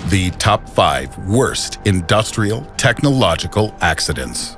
The top 5 worst industrial technological accidents.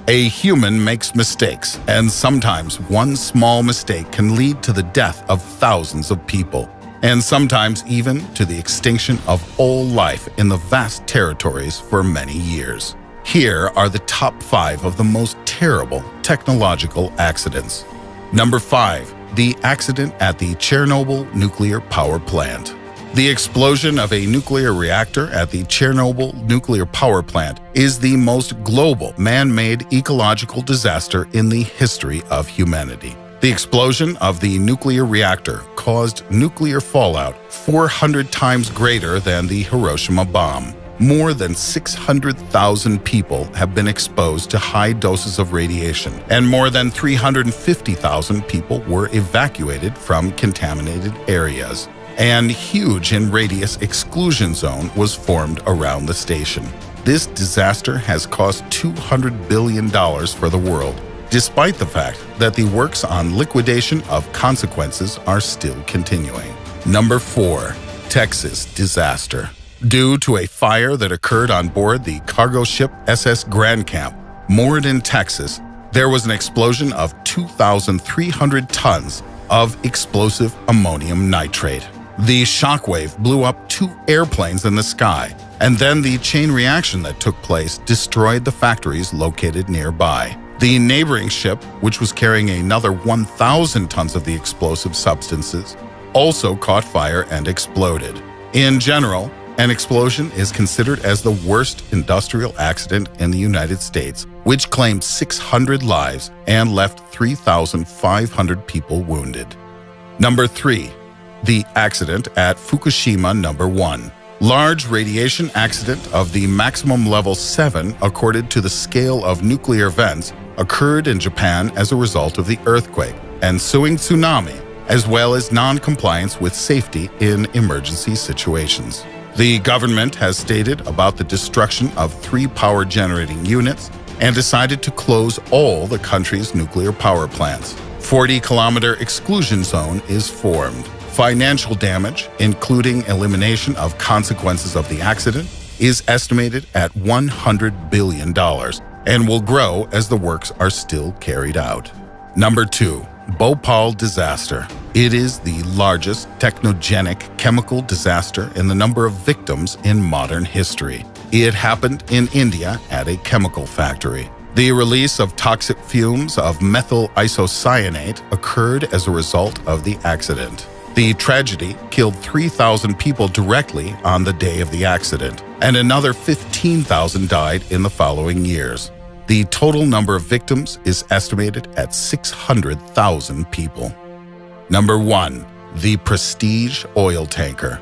A human makes mistakes, and sometimes one small mistake can lead to the death of thousands of people, and sometimes even to the extinction of all life in the vast territories for many years. Here are the top 5 of the most terrible technological accidents. Number 5. The accident at the Chernobyl nuclear power plant. The explosion of a nuclear reactor at the Chernobyl nuclear power plant is the most global man-made ecological disaster in the history of humanity. The explosion of the nuclear reactor caused nuclear fallout 400 times greater than the Hiroshima bomb. More than 600,000 people have been exposed to high doses of radiation, and more than 350,000 people were evacuated from contaminated areas. An huge in radius exclusion zone was formed around the station. This disaster has cost $200 billion for the world, despite the fact that the works on liquidation of consequences are still continuing. Number 4. Texas disaster. Due to a fire that occurred on board the cargo ship SS Grand Camp, moored in Texas, there was an explosion of 2,300 tons of explosive ammonium nitrate. The shockwave blew up 2 airplanes in the sky, and then the chain reaction that took place destroyed the factories located nearby. The neighboring ship, which was carrying another 1,000 tons of the explosive substances, also caught fire and exploded. In general, an explosion is considered as the worst industrial accident in the United States, which claimed 600 lives and left 3,500 people wounded. Number 3. The accident at Fukushima Number 1. Large radiation accident of the maximum level 7 according to the scale of nuclear events occurred in Japan as a result of the earthquake, ensuing tsunami, as well as non-compliance with safety in emergency situations. The government has stated about the destruction of 3 power generating units and decided to close all the country's nuclear power plants. 40-kilometer exclusion zone is formed. Financial damage, including elimination of consequences of the accident, is estimated at $100 billion and will grow as the works are still carried out. Number 2. Bhopal disaster. It is the largest technogenic chemical disaster in the number of victims in modern history. It happened in India at a chemical factory. The release of toxic fumes of methyl isocyanate occurred as a result of the accident. The tragedy killed 3,000 people directly on the day of the accident, and another 15,000 died in the following years. The total number of victims is estimated at 600,000 people. Number 1. The Prestige oil tanker.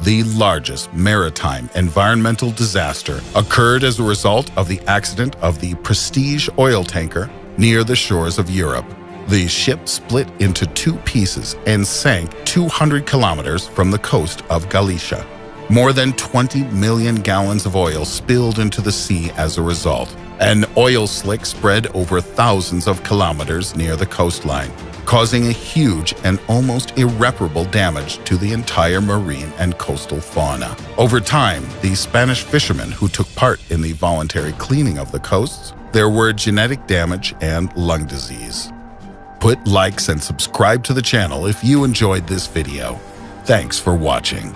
The largest maritime environmental disaster occurred as a result of the accident of the Prestige oil tanker near the shores of Europe. The ship split into 2 pieces and sank 200 kilometers from the coast of Galicia. More than 20 million gallons of oil spilled into the sea as a result. An oil slick spread over thousands of kilometers near the coastline, causing a huge and almost irreparable damage to the entire marine and coastal fauna. Over time, the Spanish fishermen who took part in the voluntary cleaning of the coasts, there were genetic damage and lung disease. Put likes and subscribe to the channel if you enjoyed this video. Thanks for watching.